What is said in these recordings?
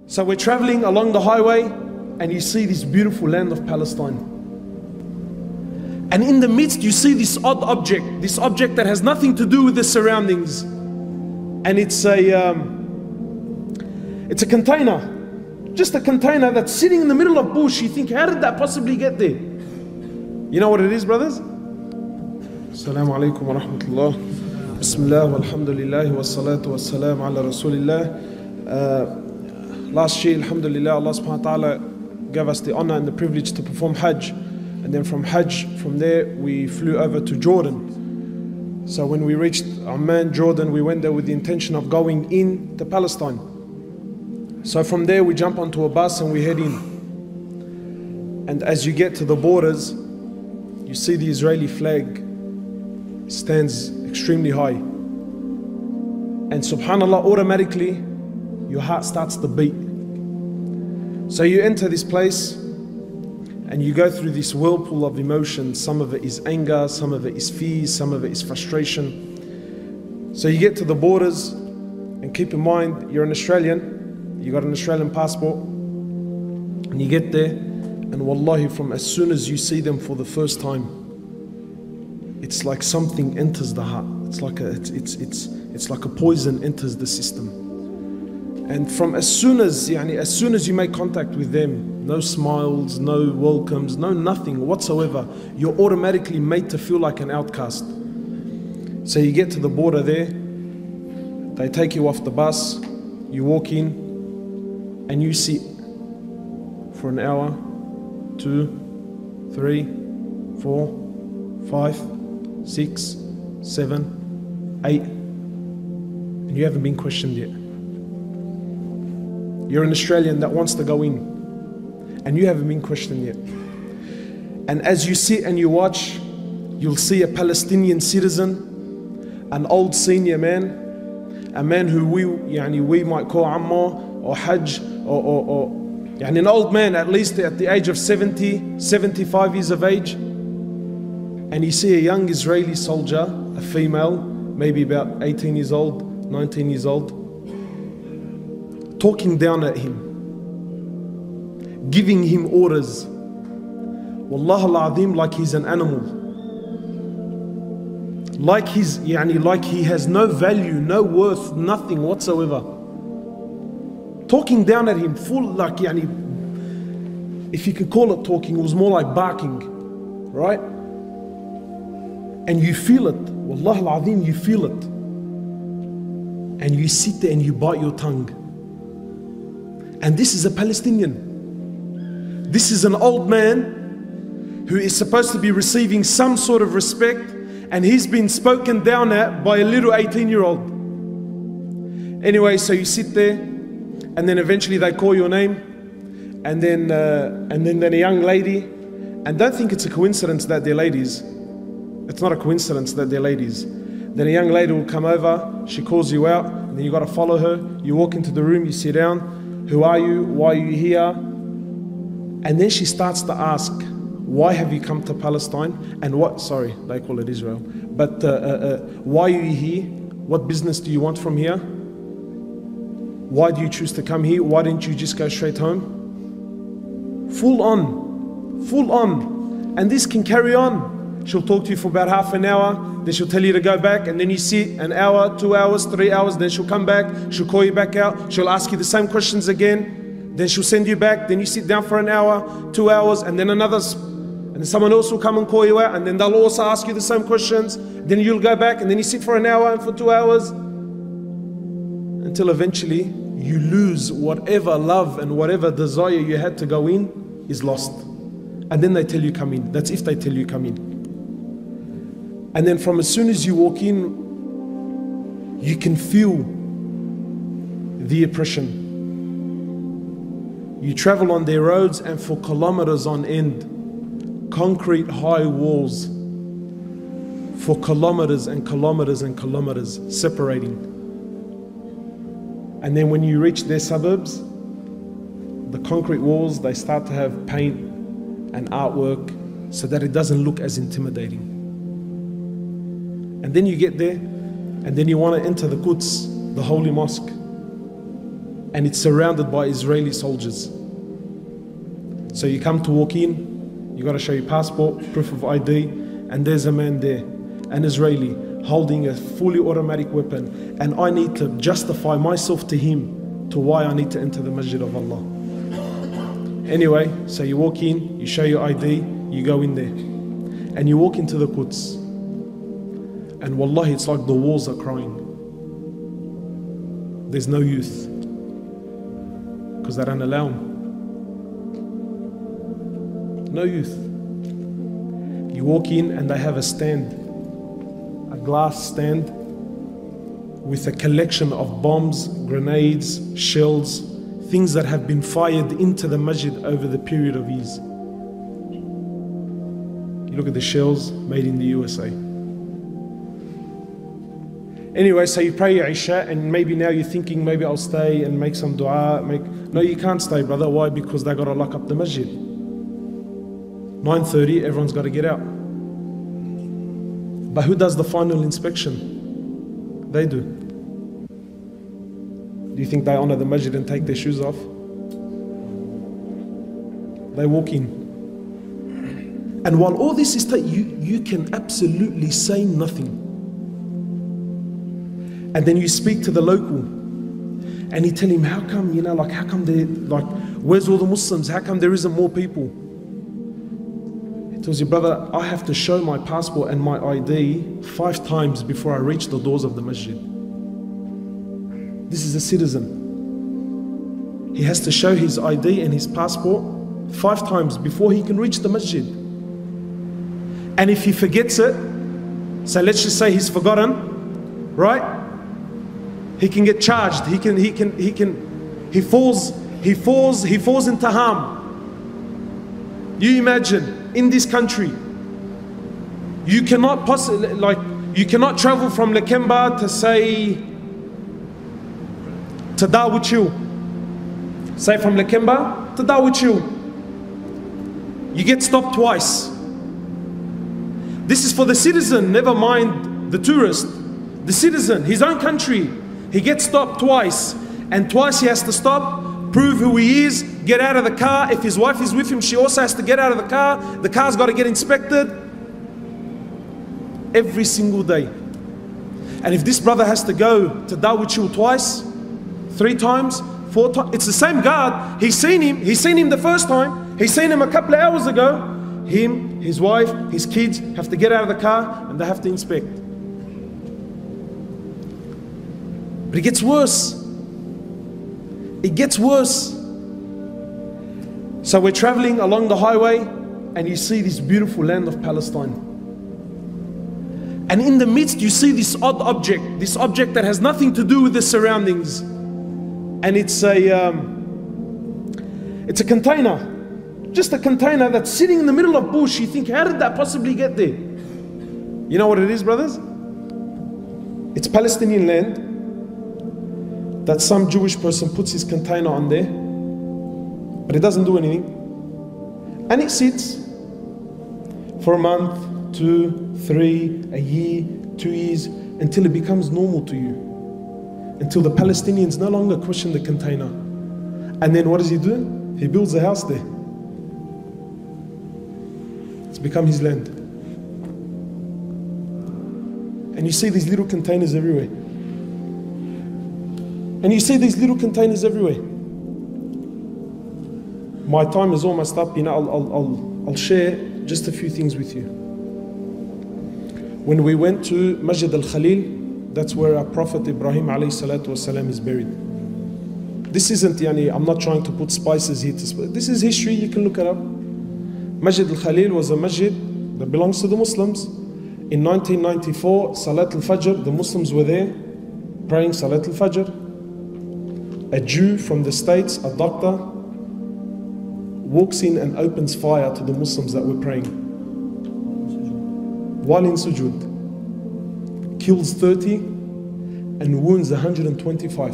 So we're traveling along the highway and you see this beautiful land of Palestine. And in the midst you see this odd object, that has nothing to do with the surroundings. And it's a container, just a container that's sitting in the middle of bush. You think, how did that possibly get there? You know what it is, brothers? Assalamu alaikum wa rahmatullah. Bismillah walhamdulillah wa salatu wa salam ala rasulillah. Last year, alhamdulillah, Allah subhanahu wa ta'ala gave us the honor and the privilege to perform Hajj. And then from Hajj, from there, we flew over to Jordan. So when we reached Amman, Jordan, we went there with the intention of going in to Palestine. So from there, we jump onto a bus and we head in. And as you get to the borders, you see the Israeli flag stands extremely high. And subhanAllah, automatically, your heart starts to beat. So you enter this place and you go through this whirlpool of emotions. Some of it is anger, some of it is fear, some of it is frustration. So you get to the borders, and keep in mind, you're an Australian, you got an Australian passport, and you get there, and wallahi, from as soon as you see them for the first time, it's like something enters the heart. It's like a poison enters the system. And from as soon as you make contact with them, no smiles, no welcomes, no nothing whatsoever, you're automatically made to feel like an outcast. So you get to the border there, they take you off the bus, you walk in, and you sit for an hour, 2, 3, 4, 5, 6, 7, 8, and you haven't been questioned yet. You're an Australian that wants to go in, and you haven't been questioned yet. And as you sit and you watch, you'll see a Palestinian citizen, an old senior man, a man who we might call Ummah or Hajj, or an old man, at least at the age of 70, 75 years of age. And you see a young Israeli soldier, a female, maybe about 18 years old, 19 years old, talking down at him, giving him orders, wallah al-azim, like he's an animal, like he has no value, no worth, nothing whatsoever, talking down at him, full if you could call it talking, it was more like barking, right? And you feel it, wallah al-azim, you feel it, and you sit there and you bite your tongue. And this is a Palestinian. This is an old man who is supposed to be receiving some sort of respect, and he's been spoken down at by a little 18-year-old. Anyway, so you sit there, and then eventually they call your name, and then a young lady, and don't think it's a coincidence that they're ladies. It's not a coincidence that they're ladies. Then a young lady will come over, she calls you out, and then you got to follow her. You walk into the room, you sit down. Who are you? Why are you here? And then she starts to ask, why have you come to Palestine? And what, sorry, they call it Israel. But why are you here? What business do you want from here? Why do you choose to come here? Why didn't you just go straight home? Full on, full on. And this can carry on. She'll talk to you for about half an hour, then she'll tell you to go back, and then you sit an hour, 2 hours, 3 hours, then she'll come back, she'll call you back out, she'll ask you the same questions again, then she'll send you back, then you sit down for an hour, 2 hours, and then and then someone else will come and call you out, and then they'll also ask you the same questions, then you'll go back, and then you sit for an hour and for 2 hours, until eventually you lose whatever love and whatever desire you had to go in is lost. And then they tell you come in. That's if they tell you come in. And then from as soon as you walk in, you can feel the oppression. You travel on their roads, and for kilometers on end, concrete high walls for kilometers and kilometers and kilometers separating. And then when you reach their suburbs, the concrete walls, they start to have paint and artwork so that it doesn't look as intimidating. And then you get there, and then you want to enter the Quds, the holy mosque. and it's surrounded by Israeli soldiers. So you come to walk in, you got to show your passport, proof of ID, and there's a man there, an Israeli, holding a fully automatic weapon, and I need to justify myself to him to why I need to enter the Masjid of Allah. Anyway, so you walk in, you show your ID, you go in there, and you walk into the Quds, and wallahi, it's like the walls are crying. There's no youth, because they don't allow them. No youth. You walk in and they have a stand, a glass stand with a collection of bombs, grenades, shells, things that have been fired into the masjid over the period of years. You look at the shells made in the USA. Anyway, so you pray your Isha, and maybe now you're thinking, maybe I'll stay and make some dua. No, you can't stay, brother. Why? Because they got to lock up the masjid. 9:30, everyone's got to get out. But who does the final inspection? They do. Do you think they honor the masjid and take their shoes off? They walk in. And while all this is you can absolutely say nothing. And then you speak to the local, and you tell him, how come, how come where's all the Muslims? How come there isn't more people? He tells you, brother, I have to show my passport and my ID 5 times before I reach the doors of the masjid. This is a citizen. He has to show his ID and his passport 5 times before he can reach the masjid. And if he forgets it, so let's just say he's forgotten, right? He can get charged. He falls into harm. You imagine, in this country, you cannot travel from Lakemba to say to Darwich. Say from Lakemba to Darwich. You get stopped twice. This is for the citizen, never mind the tourist. The citizen, his own country, he gets stopped twice, and twice he has to stop, prove who he is, get out of the car. If his wife is with him, she also has to get out of the car. The car's got to get inspected every single day. And if this brother has to go to Darwich twice, 3 times, 4 times, it's the same guard. He's seen him the first time, he's seen him a couple of hours ago. Him, his wife, his kids have to get out of the car and they have to inspect. But it gets worse. It gets worse. So we're traveling along the highway and you see this beautiful land of Palestine. And in the midst you see this odd object, this object that has nothing to do with the surroundings. And it's a container. Just a container that's sitting in the middle of bush. You think, how did that possibly get there? You know what it is, brothers? It's Palestinian land that some Jewish person puts his container on there, but it doesn't do anything. And it sits for a month, 2, 3, a year, 2 years, until it becomes normal to you. Until the Palestinians no longer question the container. And then what does he do? He builds a house there. It's become his land. And you see these little containers everywhere. And you see these little containers everywhere. My time is almost up. I'll share just a few things with you. When we went to Masjid al-Khalil, that's where our Prophet Ibrahim alayhi salatu wasalam is buried. This isn't, I'm not trying to put spices here. This is history, you can look it up. Masjid al-Khalil was a masjid that belongs to the Muslims. In 1994, Salat al-Fajr, the Muslims were there praying Salat al-Fajr. A Jew from the States, a doctor, walks in and opens fire to the Muslims that were praying. While in sujood, kills 30 and wounds 125.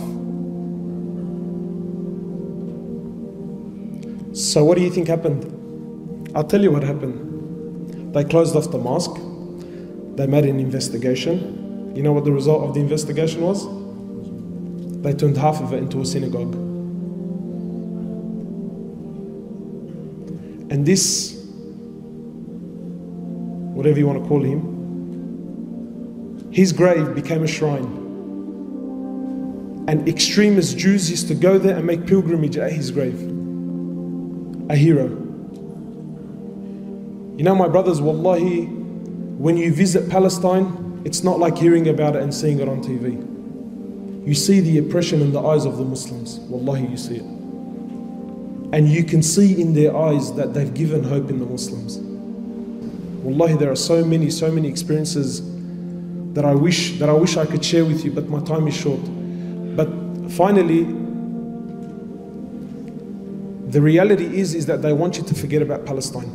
So what do you think happened? I'll tell you what happened. They closed off the mosque. They made an investigation. You know what the result of the investigation was? They turned half of it into a synagogue. And this, whatever you want to call him, his grave became a shrine. And extremist Jews used to go there and make pilgrimage at his grave. A hero. You know, my brothers, wallahi, when you visit Palestine, it's not like hearing about it and seeing it on TV. You see the oppression in the eyes of the Muslims. Wallahi, you see it. And you can see in their eyes that they've given hope in the Muslims. Wallahi, there are so many experiences that I wish I could share with you, but my time is short. But finally, the reality is that they want you to forget about Palestine.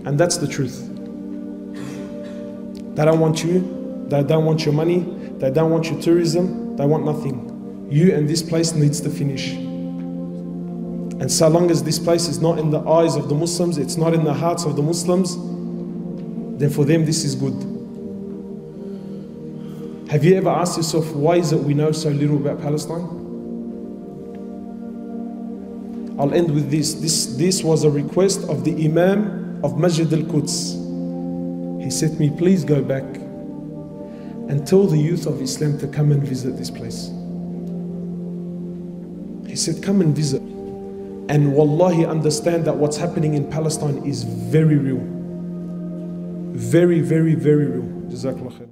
And that's the truth. They don't want you, they don't want your money, they don't want your tourism, they want nothing. You and this place needs to finish. And so long as this place is not in the eyes of the Muslims, it's not in the hearts of the Muslims, then for them this is good. Have you ever asked yourself, why is it we know so little about Palestine? I'll end with this. This was a request of the Imam of Masjid al-Quds. He said to me, please go back and tell the youth of Islam to come and visit this place. He said, come and visit. And wallahi, understand that what's happening in Palestine is very real. Very, very, very real. Jazakallah khair.